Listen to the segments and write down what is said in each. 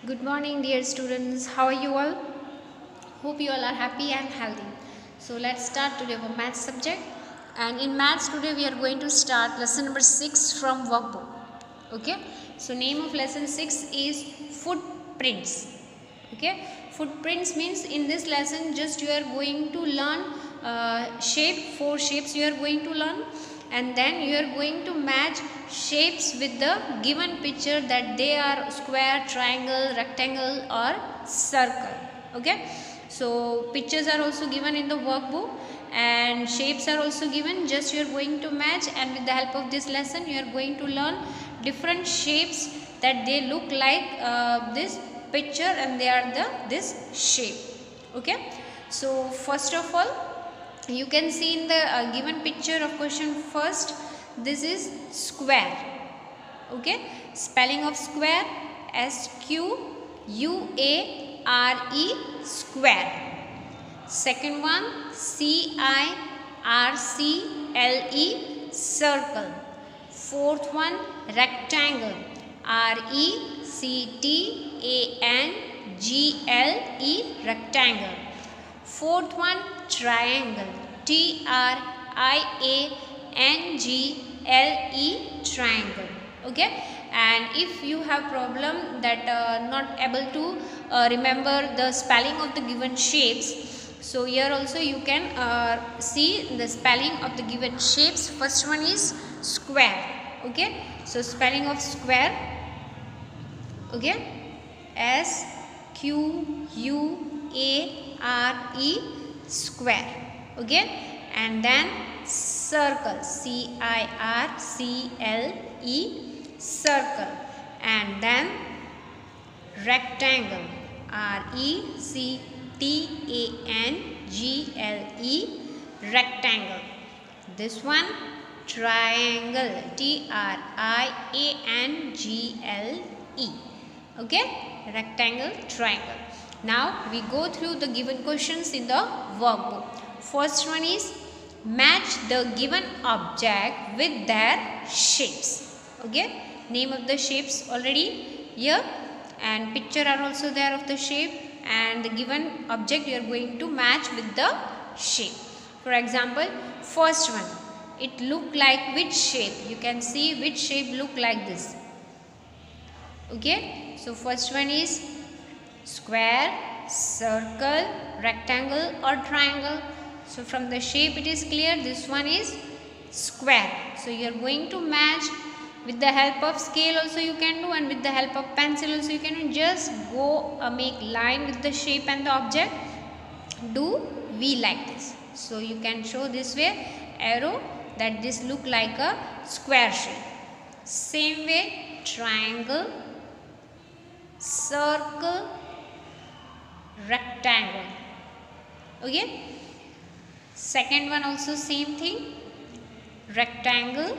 Good morning, dear students. How are you all? Hope you all are happy and healthy. So let's start today our math subject. And in maths today we are going to start lesson number 6 from workbook. Okay. So name of lesson 6 is footprints. Okay. Footprints means in this lesson just you are going to learn four shapes you are going to learn, and then you are going to match shapes with the given picture, that they are square, triangle, rectangle or circle. Okay. So pictures are also given in the workbook and shapes are also given. Just you are going to match, and with the help of this lesson you are going to learn different shapes that they look like this picture, and they are this shape. Okay. So first of all, you can see in the given picture of question first, this is square. Okay. Spelling of square, SQUARE, square. Second one, CIRCLE, circle. Fourth one, rectangle, RECTANGLE, rectangle. Fourth one, triangle, TRIANGLE, triangle. Okay. And if you have problem that not able to remember the spelling of the given shapes, so here also you can see the spelling of the given shapes. First one is square. Okay. So spelling of square, okay, SQUARE, square. Okay. And then circle, CIRCLE, circle. And then rectangle, RECTANGLE, rectangle. This one, triangle, TRIANGLE. Okay. Rectangle, triangle. Now we go through the given questions in the workbook. First one is match the given object with their shapes. Okay. Name of the shapes already here, and picture are also there of the shape, and the given object you are going to match with the shape. For example, first one, it look like which shape? You can see which shape look like this. Okay. So first one is square, circle, rectangle or triangle. So from the shape it is clear this one is square. So you are going to match with the help of scale also you can do, and with the help of pencil also you can do. Just go make line with the shape and the object. Do V like this. So you can show this way arrow that this look like a square shape. Same way triangle, circle, rectangle. Okay. Second one also same thing, rectangle,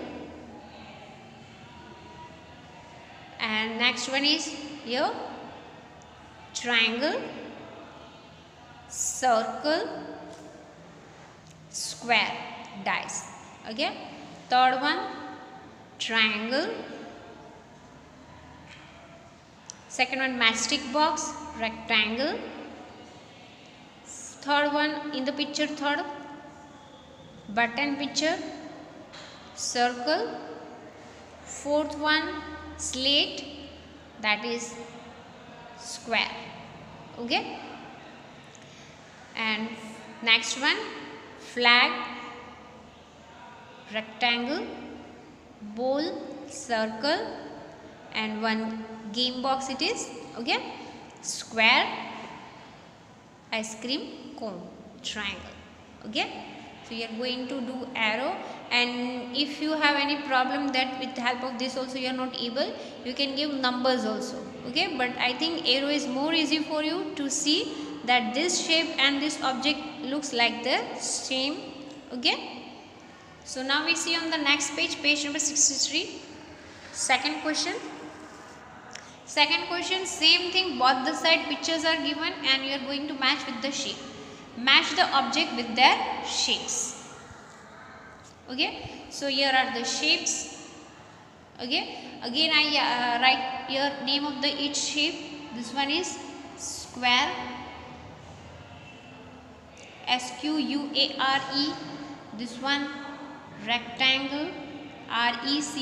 and next one is here triangle, circle, square, dice. Okay. Third one, triangle. Second one, matchstick box, rectangle. Third one in the picture, third, button picture, circle. Fourth one, slate, that is square. Okay. And next one, flag, rectangle, bowl, circle, and one game box it is. Okay. Square, ice cream cone, triangle. Okay. So you are going to do arrow, and if you have any problem that with the help of this also you are not able, you can give numbers also. Okay. But I think arrow is more easy for you to see that this shape and this object looks like the same. Okay. So now we see on the next page, page number 63. Second question. Second question, same thing, both the side pictures are given and you are going to match with the shape. Match the object with their shapes. Okay. So here are the shapes. Okay. Again I write here name of the each shape. This one is square, SQUARE. This one rectangle, RECTANGLE.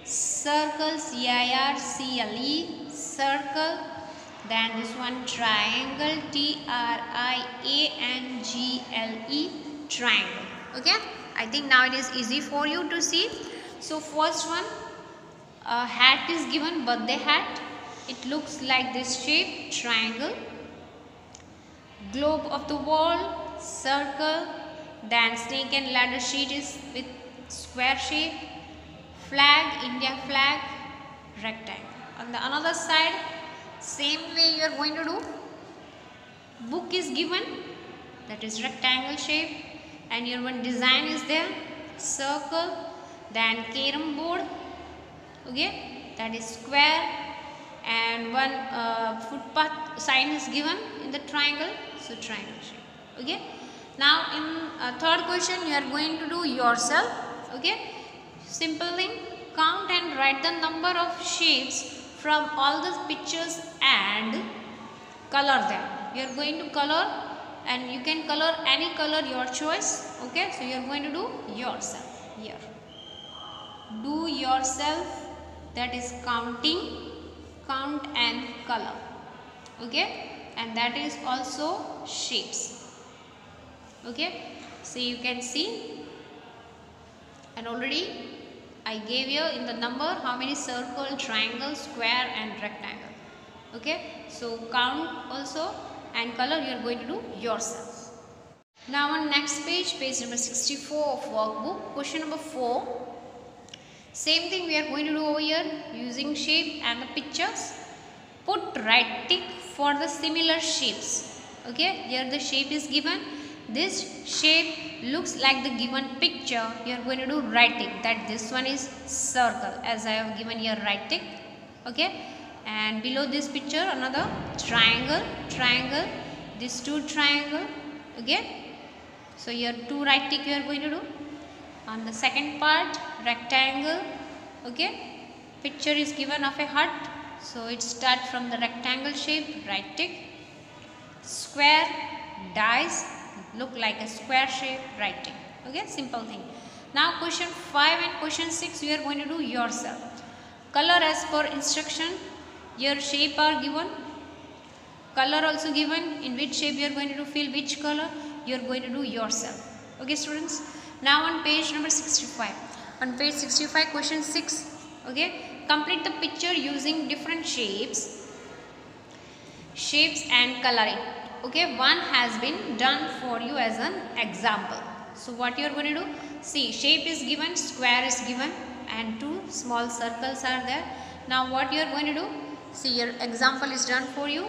Circle, CIRCLE, circle. Then this one triangle, TRIANGLE, triangle. Okay, I think now it is easy for you to see. So first one, a hat is given, birthday hat. It looks like this shape, triangle. Globe of the wall, circle. Then snake and ladder sheet is with square shape. Flag, India flag, rectangle. On the another side, same way you are going to do. Book is given, that is rectangle shape, and your one design is there, circle. Then carom board, okay, that is square, and one footpath sign is given in the triangle, so triangle shape. Okay, now in third question you are going to do yourself. Okay, simple thing, count and write the number of shapes from all the pictures and color them. You are going to color, and you can color any color your choice. Okay, so you are going to do yourself here. Do yourself, that is counting, count and color. Okay, and that is also shapes. Okay, so you can see, and already I gave you in the number how many circle, triangle, square and rectangle. Okay, so count also and color you are going to do yourself. Now on next page, page number 64 of workbook, question number 4. Same thing we are going to do over here using shape and the pictures. Put right tick for the similar shapes. Okay, here the shape is given. This shape looks like the given picture. You are going to do right tick, that this one is circle, as I have given here right tick. Okay, and below this picture another triangle, triangle, this two triangle. Okay, so here two right tick you are going to do. On the second part, rectangle. Okay, picture is given of a hut, so it starts from the rectangle shape, right tick. Square, dice, look like a square shape, right tick. Okay, simple thing. Now question 5 and question 6 you are going to do yourself. Color as per instruction. Your shape are given, color also given, in which shape you are going to do, fill which color you are going to do yourself. Okay students, now on page number 65. On page 65, question 6. Okay, complete the picture using different shapes and coloring. Okay, one has been done for you as an example. So what you are going to do, see, shape is given, square is given, and two small circles are there. Now what you are going to do, see, your example is done for you.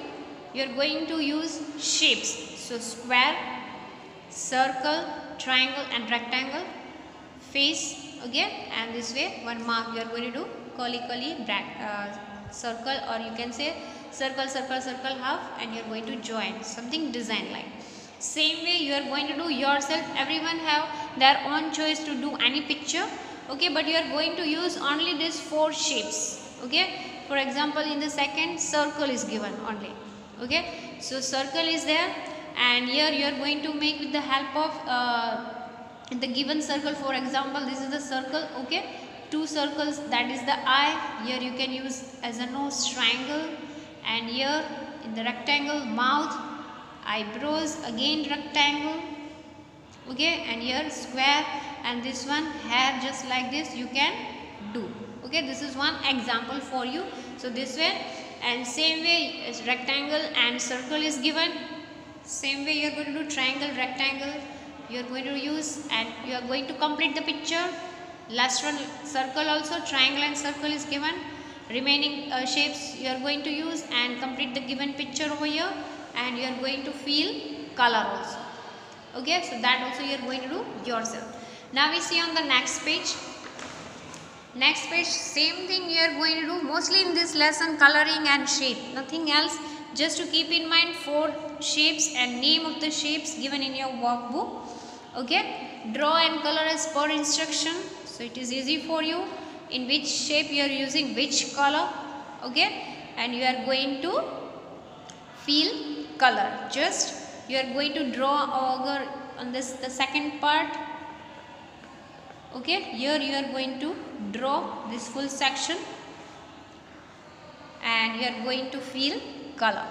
You are going to use shapes, so square, circle, triangle and rectangle, face. Okay, and this way one mark you are going to do, curly circle, or you can say circle, circle, circle, half, and you are going to join something design like. Same way you are going to do yourself. Everyone have their own choice to do any picture. Okay, but you are going to use only these 4 shapes. Okay, for example, in the second, circle is given only. Okay, so circle is there, and here you are going to make with the help of the given circle. For example, this is the circle. Okay, 2 circles, that is the eye. Here you can use as a nose, triangle, and here in the rectangle, mouth, eyebrows, again rectangle. Okay, and here square, and this one hair, just like this you can do. Okay, this is one example for you. So this way, and same way as rectangle and circle is given, same way you are going to do triangle, rectangle you are going to use, and you are going to complete the picture. Last one, circle also, triangle and circle is given. Remaining shapes you are going to use and complete the given picture over here, and you are going to fill color also. Okay, so that also you are going to do yourself. Now we see on the next page. Next page, same thing you are going to do mostly in this lesson, coloring and shape, nothing else. Just to keep in mind 4 shapes and name of the shapes given in your workbook. Okay, draw and color as per instruction, so it is easy for you. in which shape you are using which color, okay, and you are going to fill color. Just you are going to draw over on this the second part, okay. Here you are going to draw this full section and you are going to fill color,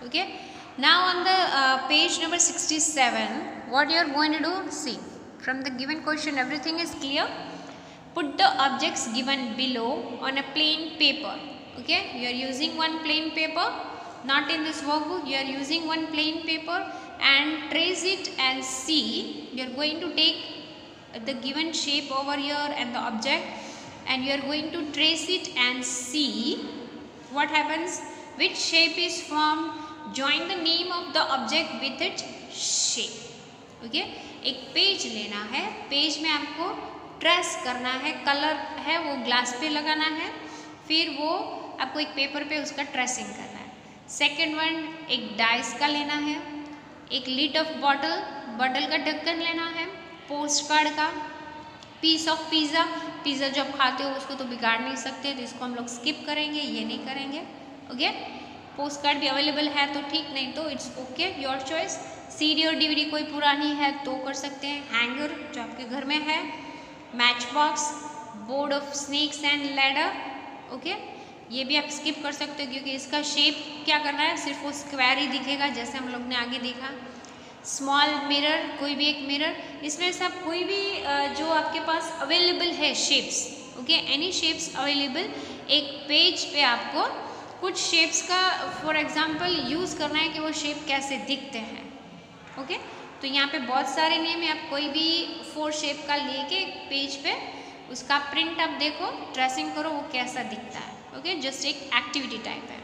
okay. Now on the page number 67, what you are going to do, see from the given question everything is clear. Put the objects given below on a plain paper, okay. You are using one plain paper, not in this workbook, you are using one plain paper and trace it and see. You are going to take the given shape over here and the object and you are going to trace it and see what happens, which shape is formed. Join the name of the object with its shape, okay. एक page लेना है, page में आपको trace करना है, colour है वो glass पे लगाना है, फिर वो आपको एक पेपर पे उसका ट्रेसिंग करना है। सेकेंड वन एक डाइस का लेना है, एक लिड ऑफ बॉटल, बॉटल का ढक्कन लेना है, पोस्ट कार्ड का, पीस ऑफ पिज़्ज़ा, पिज़्ज़ा जो आप खाते हो उसको तो बिगाड़ नहीं सकते, तो इसको हम लोग स्किप करेंगे, ये नहीं करेंगे, ओके। पोस्ट कार्ड भी अवेलेबल है तो ठीक, नहीं तो it's okay, your choice. CD और डीवीडी कोई पुरानी है तो कर सकते हैं। हैंगर जो आपके घर में है, match box, board of snakes and ladder, okay, ये भी आप स्किप कर सकते हो क्योंकि इसका शेप क्या करना है, सिर्फ वो स्क्वायर ही दिखेगा जैसे हम लोग ने आगे देखा। स्मॉल मिरर, कोई भी एक मिरर, इसमें से आप कोई भी जो आपके पास अवेलेबल है shapes, okay, any shapes available, एक पेज पे आपको कुछ शेप्स का फॉर एग्जांपल यूज़ करना है कि वो शेप कैसे दिखते हैं, ओके। तो यहाँ पे बहुत सारे नेम है, आप कोई भी 4 शेप का लेके एक पेज पे उसका प्रिंट आप देखो, ट्रेसिंग करो, वो कैसा दिखता है, ओके। जस्ट एक एक्टिविटी टाइप है।